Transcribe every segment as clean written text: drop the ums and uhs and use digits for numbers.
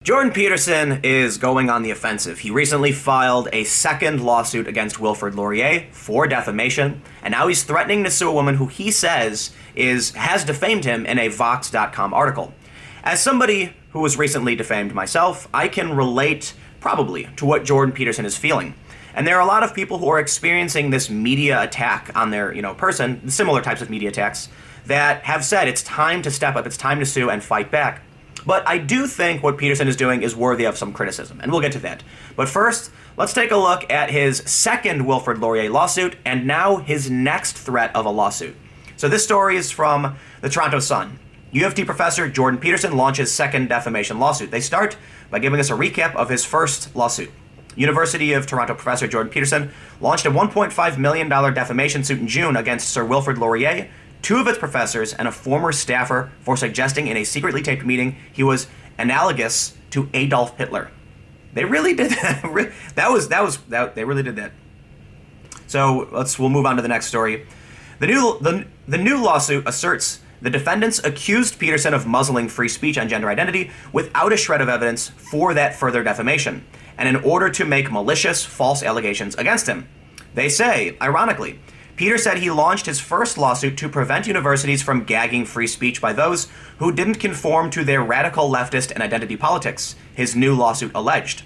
Jordan Peterson is going on the offensive. He recently filed a second lawsuit against Wilfrid Laurier for defamation, and now he's threatening to sue a woman who he says has defamed him in a Vox.com article. As somebody who was recently defamed myself, I can relate probably to what Jordan Peterson is feeling. And there are a lot of people who are experiencing this media attack on their, person, similar types of media attacks, that have said it's time to step up, it's time to sue and fight back. But I do think what Peterson is doing is worthy of some criticism, and we'll get to that. But first, let's take a look at his second Wilfrid Laurier lawsuit, and now his next threat of a lawsuit. So this story is from the Toronto Sun. U of T professor Jordan Peterson launches second defamation lawsuit. They start by giving us a recap of his first lawsuit. University of Toronto professor Jordan Peterson launched a $1.5 million defamation suit in June against Sir Wilfrid Laurier, two of its professors, and a former staffer for suggesting in a secretly taped meeting he was analogous to Adolf Hitler. They really did that. They really did that. So we'll move on to the next story. The new lawsuit asserts the defendants accused Peterson of muzzling free speech on gender identity without a shred of evidence for that further defamation, and in order to make malicious, false allegations against him. They say, ironically, Peter said he launched his first lawsuit to prevent universities from gagging free speech by those who didn't conform to their radical leftist and identity politics, his new lawsuit alleged.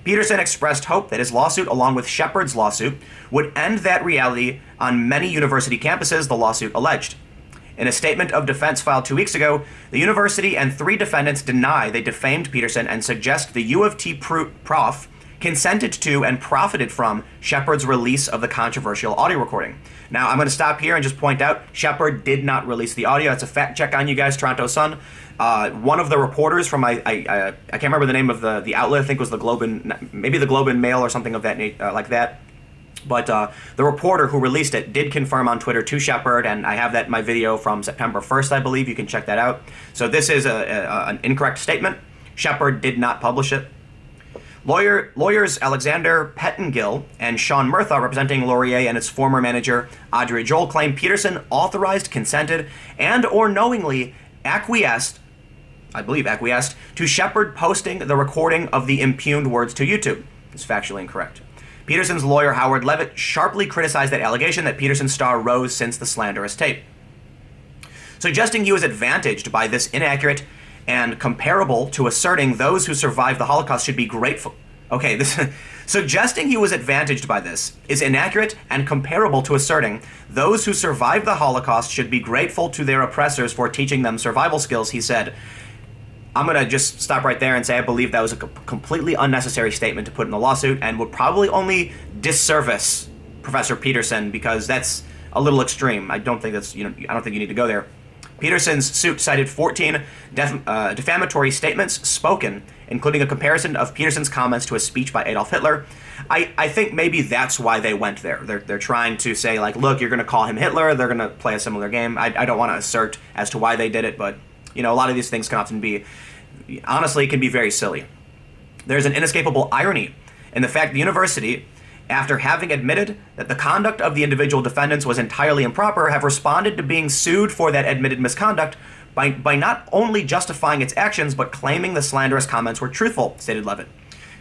Peterson expressed hope that his lawsuit, along with Shepard's lawsuit, would end that reality on many university campuses, the lawsuit alleged. In a statement of defense filed 2 weeks ago, the university and three defendants deny they defamed Peterson and suggest the U of T prof consented to and profited from Shepard's release of the controversial audio recording. Now, I'm going to stop here and just point out, Shepard did not release the audio. That's a fact check on you guys, Toronto Sun. One of the reporters from, I can't remember the name of the outlet, I think it was the Globe and Mail or something of that like that. But the reporter who released it did confirm on Twitter to Shepard, and I have that in my video from September 1st, I believe. You can check that out. So this is an incorrect statement. Shepard did not publish it. Lawyers Alexander Pettengill and Sean Murtha, representing Laurier and its former manager Audrey Joel, claim Peterson authorized, consented, and or knowingly acquiesced to Shepard posting the recording of the impugned words to YouTube. It's factually incorrect. Peterson's lawyer Howard Levitt sharply criticized that allegation that Peterson's star rose since the slanderous tape, suggesting he was advantaged by this inaccurate and comparable to asserting those who survived the Holocaust should be grateful. Okay, suggesting he was advantaged by this is inaccurate and comparable to asserting those who survived the Holocaust should be grateful to their oppressors for teaching them survival skills, he said. I'm going to just stop right there and say I believe that was a completely unnecessary statement to put in the lawsuit and would probably only disservice Professor Peterson because that's a little extreme. I don't think I don't think you need to go there. Peterson's suit cited 14 defamatory statements spoken, including a comparison of Peterson's comments to a speech by Adolf Hitler. I think maybe that's why they went there. They're trying to say, like, look, you're going to call him Hitler, they're going to play a similar game. I don't want to assert as to why they did it, but, a lot of these things can often be, honestly, can be very silly. There's an inescapable irony in the fact the university, after having admitted that the conduct of the individual defendants was entirely improper, have responded to being sued for that admitted misconduct by not only justifying its actions, but claiming the slanderous comments were truthful, stated Levitt.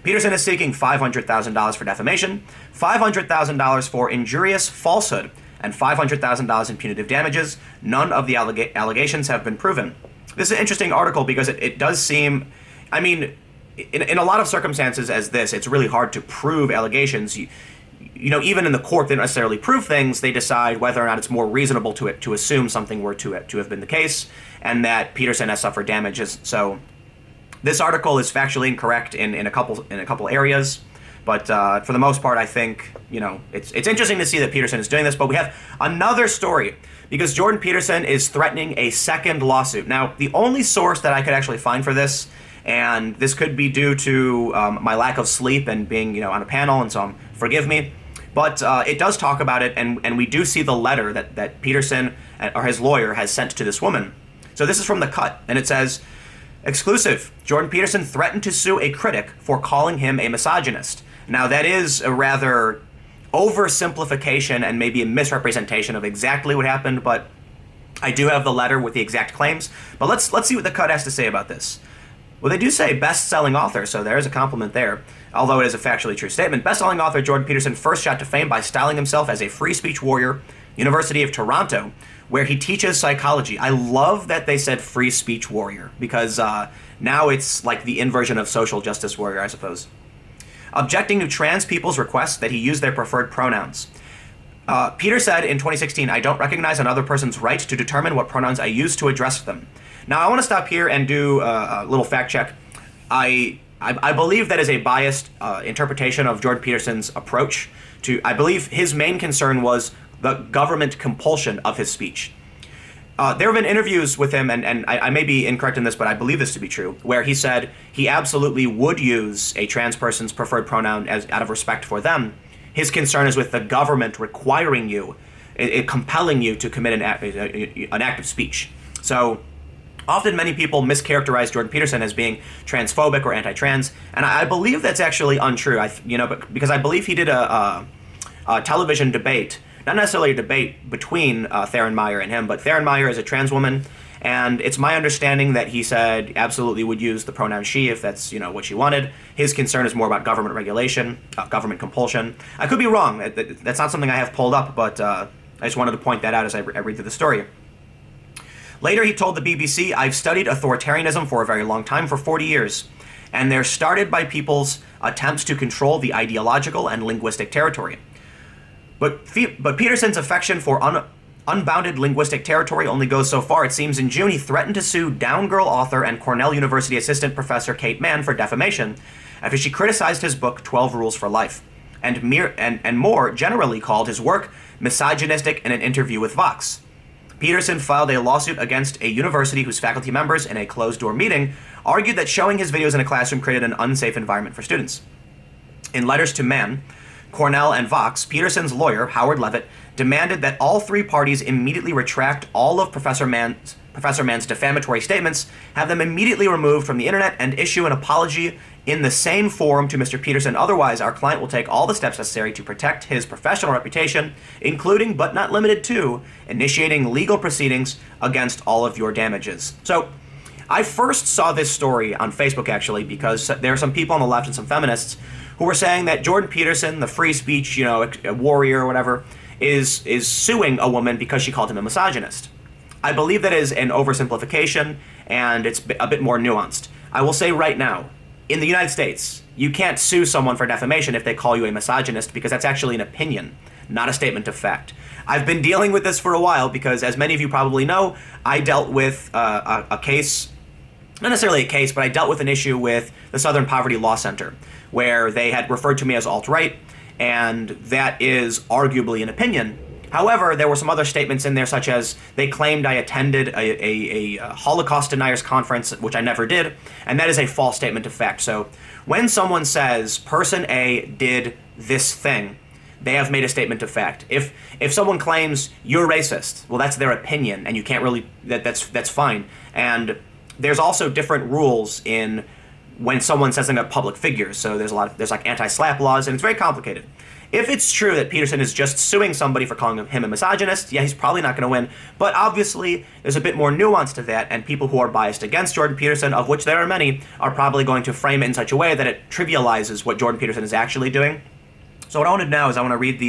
Peterson is seeking $500,000 for defamation, $500,000 for injurious falsehood, and $500,000 in punitive damages. None of the allegations have been proven. This is an interesting article because it does seem, in a lot of circumstances as this, it's really hard to prove allegations. Even in the court, they don't necessarily prove things. They decide whether or not it's more reasonable to assume something were to have been the case, and that Peterson has suffered damages. So this article is factually incorrect in a couple areas, but for the most part, I think it's interesting to see that Peterson is doing this. But we have another story because Jordan Peterson is threatening a second lawsuit. Now, the only source that I could actually find for this, and this could be due to my lack of sleep and being on a panel, and so forgive me. But it does talk about it, and we do see the letter that Peterson or his lawyer has sent to this woman. So this is from The Cut, and it says, exclusive, Jordan Peterson threatened to sue a critic for calling him a misogynist. Now that is a rather oversimplification and maybe a misrepresentation of exactly what happened, but I do have the letter with the exact claims. But let's see what The Cut has to say about this. Well, they do say best-selling author, so there is a compliment there, although it is a factually true statement. Best-selling author Jordan Peterson first shot to fame by styling himself as a free speech warrior, University of Toronto, where he teaches psychology. I love that they said free speech warrior, because now it's like the inversion of social justice warrior, I suppose. Objecting to trans people's requests that he use their preferred pronouns. Peter said in 2016, "I don't recognize another person's right to determine what pronouns I use to address them." Now, I want to stop here and do a little fact check. I believe that is a biased interpretation of Jordan Peterson's approach to, I believe his main concern was the government compulsion of his speech. There have been interviews with him, and I may be incorrect in this, but I believe this to be true, where he said he absolutely would use a trans person's preferred pronoun out of respect for them. His concern is with the government requiring you, compelling you to commit an act of speech. So often many people mischaracterize Jordan Peterson as being transphobic or anti-trans, and I believe that's actually untrue. Because I believe he did a television debate, not necessarily a debate between Theron Meyer and him, but Theron Meyer is a trans woman, and it's my understanding that he said absolutely would use the pronoun she if that's what she wanted. His concern is more about government regulation, government compulsion. I could be wrong. That's not something I have pulled up, but I just wanted to point that out as I read through the story. Later, he told the BBC, "I've studied authoritarianism for a very long time, for 40 years, and they're started by people's attempts to control the ideological and linguistic territory. But Peterson's affection for unbounded linguistic territory only goes so far. It seems in June he threatened to sue Down Girl author and Cornell University assistant professor Kate Mann for defamation after she criticized his book 12 Rules for Life, and more generally called his work misogynistic in an interview with Vox. Peterson filed a lawsuit against a university whose faculty members, in a closed-door meeting, argued that showing his videos in a classroom created an unsafe environment for students. In letters to Mann, Cornell, and Vox, Peterson's lawyer, Howard Levitt, demanded that all three parties immediately retract all of Professor Mann's defamatory statements, have them immediately removed from the internet, and issue an apology in the same form to Mr. Peterson. Otherwise, our client will take all the steps necessary to protect his professional reputation, including, but not limited to, initiating legal proceedings against all of your damages. So, I first saw this story on Facebook, actually, because there are some people on the left and some feminists who were saying that Jordan Peterson, the free speech, a warrior or whatever, is suing a woman because she called him a misogynist. I believe that is an oversimplification, and it's a bit more nuanced. I will say right now, in the United States, you can't sue someone for defamation if they call you a misogynist, because that's actually an opinion, not a statement of fact. I've been dealing with this for a while because, as many of you probably know, I dealt with a case, not necessarily a case, but I dealt with an issue with the Southern Poverty Law Center, where they had referred to me as alt-right, and that is arguably an opinion. However, there were some other statements in there, such as they claimed I attended a Holocaust deniers conference, which I never did, and that is a false statement of fact. So when someone says person A did this thing, they have made a statement of fact. If someone claims you're racist, well, that's their opinion, and you can't really, that's fine. And there's also different rules in when someone says something about public figures. So there's like anti-slap laws, and it's very complicated. If it's true that Peterson is just suing somebody for calling him a misogynist, yeah, he's probably not going to win. But obviously, there's a bit more nuance to that, and people who are biased against Jordan Peterson, of which there are many, are probably going to frame it in such a way that it trivializes what Jordan Peterson is actually doing. So what I want to do now is I want to read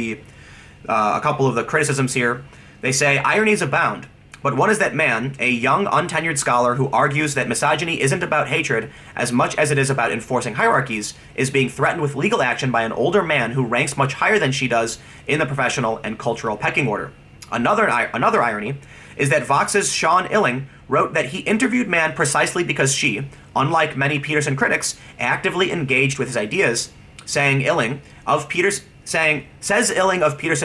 a couple of the criticisms here. They say, ironies abound. But one is that Mann, a young, untenured scholar who argues that misogyny isn't about hatred as much as it is about enforcing hierarchies, is being threatened with legal action by an older man who ranks much higher than she does in the professional and cultural pecking order. Another irony is that Vox's Sean Illing wrote that he interviewed Mann precisely because she, unlike many Peterson critics, actively engaged with his ideas, says Illing of Peterson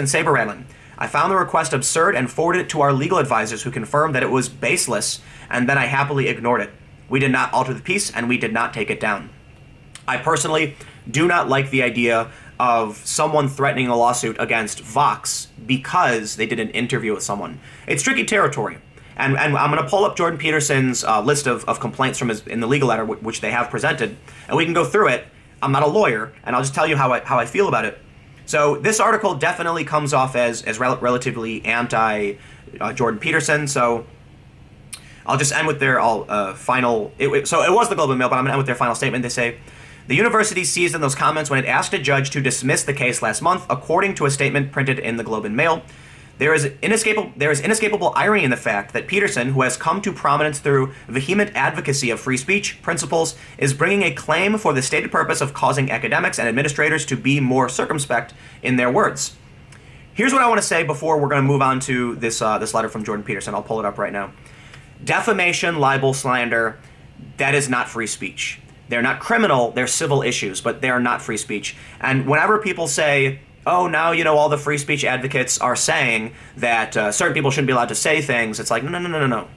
saber-rattling. I found the request absurd and forwarded it to our legal advisors, who confirmed that it was baseless, and then I happily ignored it. We did not alter the piece, and we did not take it down. I personally do not like the idea of someone threatening a lawsuit against Vox because they did an interview with someone. It's tricky territory. And I'm going to pull up Jordan Peterson's list of complaints from in the legal letter, which they have presented, and we can go through it. I'm not a lawyer, and I'll just tell you how I feel about it. So this article definitely comes off as relatively anti-Jordan Peterson. So I'll just end with their final. So it was the Globe and Mail, but I'm going to end with their final statement. They say, the university seized in those comments when it asked a judge to dismiss the case last month, according to a statement printed in the Globe and Mail. There is inescapable irony in the fact that Peterson, who has come to prominence through vehement advocacy of free speech principles, is bringing a claim for the stated purpose of causing academics and administrators to be more circumspect in their words. Here's what I want to say before we're going to move on to this letter from Jordan Peterson. I'll pull it up right now. Defamation, libel, slander, that is not free speech. They're not criminal, they're civil issues, but they are not free speech. And whenever people say, oh, now, all the free speech advocates are saying that certain people shouldn't be allowed to say things, it's like, no.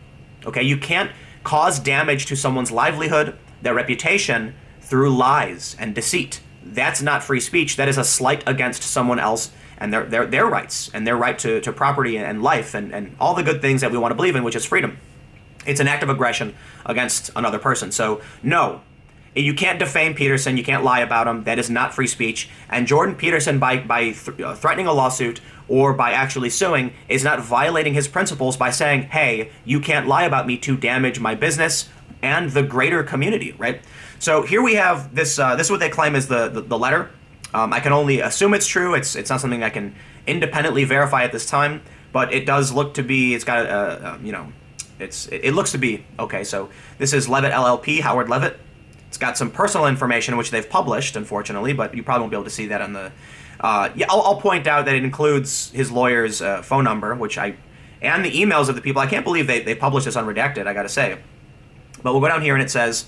Okay, you can't cause damage to someone's livelihood, their reputation, through lies and deceit. That's not free speech. That is a slight against someone else and their rights and their right to property and life and all the good things that we want to believe in, which is freedom. It's an act of aggression against another person. So, no. You can't defame Peterson. You can't lie about him. That is not free speech. And Jordan Peterson, by threatening a lawsuit or by actually suing, is not violating his principles by saying, hey, you can't lie about me to damage my business and the greater community, right? So here we have this. This is what they claim is the letter. I can only assume it's true. It's not something I can independently verify at this time, but it does look to be. It's got it looks to be okay. So this is Levitt LLP, Howard Levitt. It's got some personal information which they've published, unfortunately, but you probably won't be able to see that on the. I'll point out that it includes his lawyer's phone number, and the emails of the people. I can't believe they published this unredacted, I got to say. But we'll go down here and it says,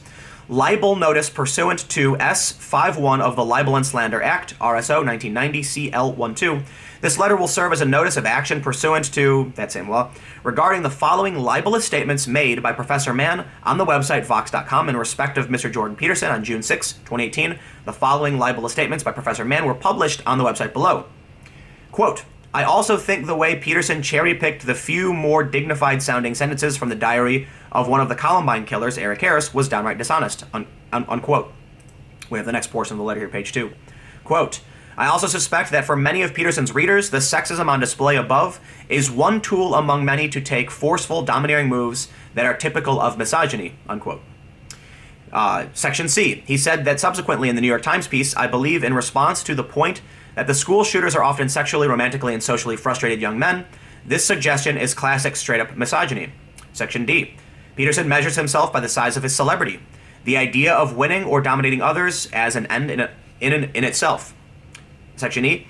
libel notice pursuant to S51 of the Libel and Slander Act, RSO 1990 CL12. This letter will serve as a notice of action pursuant to that same law regarding the following libelous statements made by Professor Mann on the website Vox.com in respect of Mr. Jordan Peterson on June 6, 2018. The following libelous statements by Professor Mann were published on the website below. Quote, I also think the way Peterson cherry-picked the few more dignified-sounding sentences from the diary of one of the Columbine killers, Eric Harris, was downright dishonest. Unquote. We have the next portion of the letter here, page 2. Quote, I also suspect that for many of Peterson's readers, the sexism on display above is one tool among many to take forceful, domineering moves that are typical of misogyny. Unquote. Section C. He said that subsequently in the New York Times piece, I believe in response to the point that the school shooters are often sexually, romantically, and socially frustrated young men, this suggestion is classic straight-up misogyny. Section D. Peterson measures himself by the size of his celebrity, the idea of winning or dominating others as an end in itself. Section E.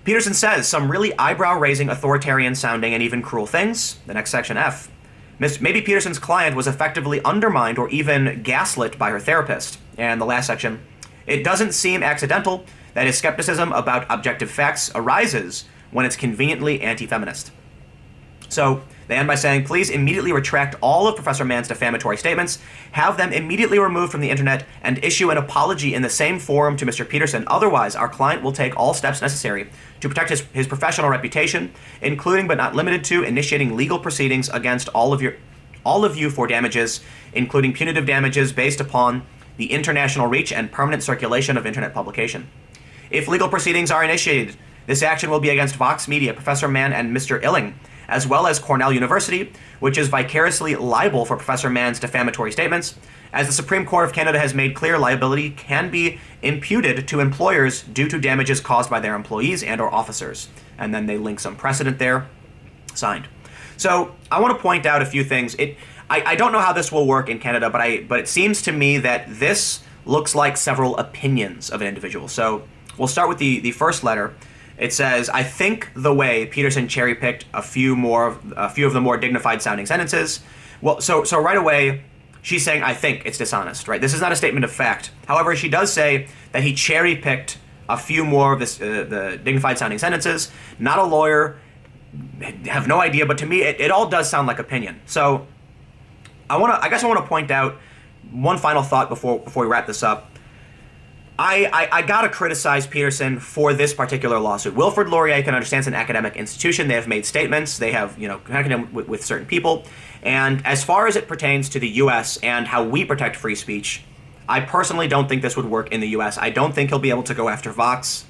Peterson says some really eyebrow-raising, authoritarian-sounding, and even cruel things. The next section, F. Maybe Peterson's client was effectively undermined or even gaslit by her therapist. And the last section, it doesn't seem accidental that his skepticism about objective facts arises when it's conveniently anti-feminist. So they end by saying, please immediately retract all of Professor Mann's defamatory statements, have them immediately removed from the internet, and issue an apology in the same forum to Mr. Peterson. Otherwise, our client will take all steps necessary to protect his professional reputation, including but not limited to initiating legal proceedings against all of you for damages, including punitive damages based upon the international reach and permanent circulation of internet publication. If legal proceedings are initiated, this action will be against Vox Media, Professor Mann, and Mr. Illing, as well as Cornell University, which is vicariously liable for Professor Mann's defamatory statements. As the Supreme Court of Canada has made clear, liability can be imputed to employers due to damages caused by their employees and or officers. And then they link some precedent there. Signed. So I want to point out a few things. I don't know how this will work in Canada, but it seems to me that this looks like several opinions of an individual. So we'll start with the first letter. It says, I think the way Peterson cherry-picked a few of the more dignified-sounding sentences. Well, so right away, she's saying, I think it's dishonest, right? This is not a statement of fact. However, she does say that he cherry-picked a few more of the dignified-sounding sentences. Not a lawyer, have no idea, but to me, it all does sound like opinion. So I guess I want to point out one final thought before we wrap this up. I gotta criticize Peterson for this particular lawsuit. Wilfrid Laurier can understand it's an academic institution. They have made statements. They have, connected with certain people. And as far as it pertains to the U.S. and how we protect free speech, I personally don't think this would work in the U.S. I don't think he'll be able to go after Vox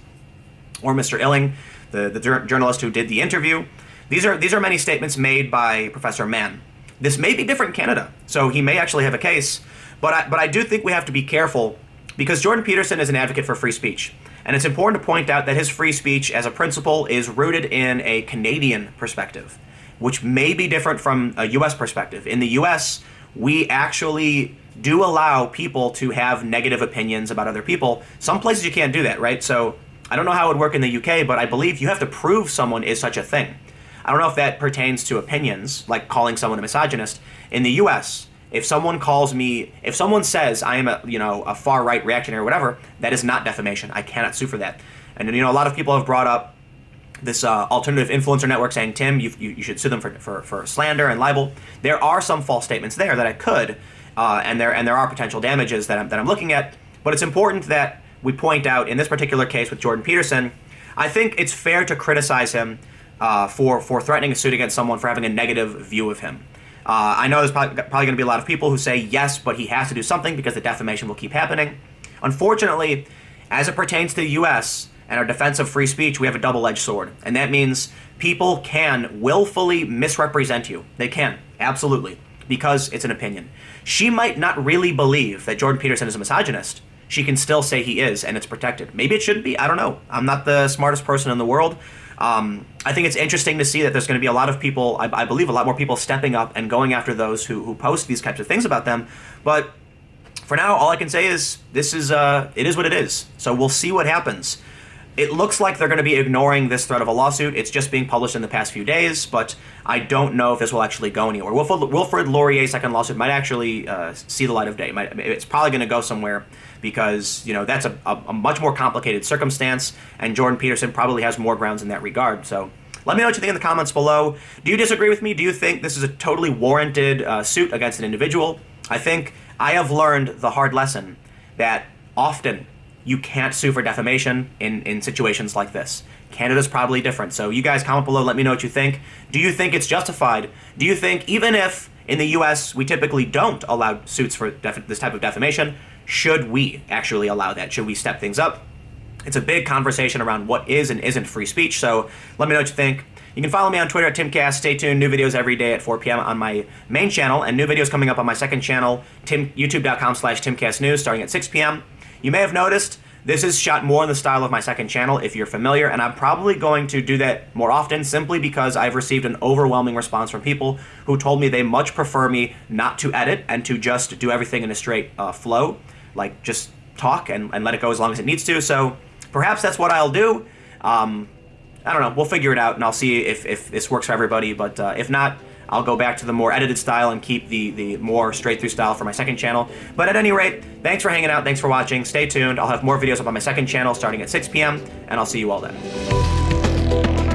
or Mr. Illing, the journalist who did the interview. These are many statements made by Professor Mann. this may be different in Canada, so he may actually have a case. But I do think we have to be careful because Jordan Peterson is an advocate for free speech. And it's important to point out that his free speech as a principle is rooted in a Canadian perspective, which may be different from a U.S. perspective. In the U.S., we actually do allow people to have negative opinions about other people. Some places you can't do that, right? So I don't know how it would work in the UK, but I believe you have to prove someone is such a thing. I don't know if that pertains to opinions, like calling someone a misogynist. In the US, if someone says I am a far-right reactionary or whatever, that is not defamation. I cannot sue for that. And a lot of people have brought up this alternative influencer network saying, Tim, you should sue them for slander and libel. There are some false statements there that I could, and there are potential damages that I'm looking at. But it's important that we point out in this particular case with Jordan Peterson, I think it's fair to criticize him for threatening a suit against someone for having a negative view of him. I know there's probably going to be a lot of people who say, yes, but he has to do something because the defamation will keep happening. Unfortunately, as it pertains to the U.S. and our defense of free speech, we have a double-edged sword. And that means people can willfully misrepresent you. They can, absolutely, because it's an opinion. She might not really believe that Jordan Peterson is a misogynist. She can still say he is, and it's protected. Maybe it shouldn't be. I don't know. I'm not the smartest person in the world. I think it's interesting to see that there's going to be a lot of people, I believe a lot more people stepping up and going after those who post these types of things about them. But for now, all I can say is it is what it is. So we'll see what happens. It looks like they're going to be ignoring this threat of a lawsuit. It's just being published in the past few days, but I don't know if this will actually go anywhere. Wilfrid Laurier's second lawsuit might actually see the light of day. It's probably going to go somewhere because that's a much more complicated circumstance, and Jordan Peterson probably has more grounds in that regard. So let me know what you think in the comments below. Do you disagree with me? Do you think this is a totally warranted suit against an individual? I think I have learned the hard lesson that often you can't sue for defamation in situations like this. Canada's probably different. So you guys comment below, let me know what you think. Do you think it's justified? Do you think even if in the US we typically don't allow suits for this type of defamation, should we actually allow that? Should we step things up? It's a big conversation around what is and isn't free speech, so let me know what you think. You can follow me on Twitter at TimCast. Stay tuned. New videos every day at 4 p.m. on my main channel, and new videos coming up on my second channel, youtube.com/TimCastNews, starting at 6 p.m. You may have noticed this is shot more in the style of my second channel, if you're familiar, and I'm probably going to do that more often simply because I've received an overwhelming response from people who told me they much prefer me not to edit and to just do everything in a straight flow, like just talk and let it go as long as it needs to. So perhaps that's what I'll do. I don't know. We'll figure it out, and I'll see if this works for everybody. But if not, I'll go back to the more edited style and keep the more straight-through style for my second channel. But at any rate, thanks for hanging out. Thanks for watching. Stay tuned. I'll have more videos up on my second channel starting at 6 p.m., and I'll see you all then.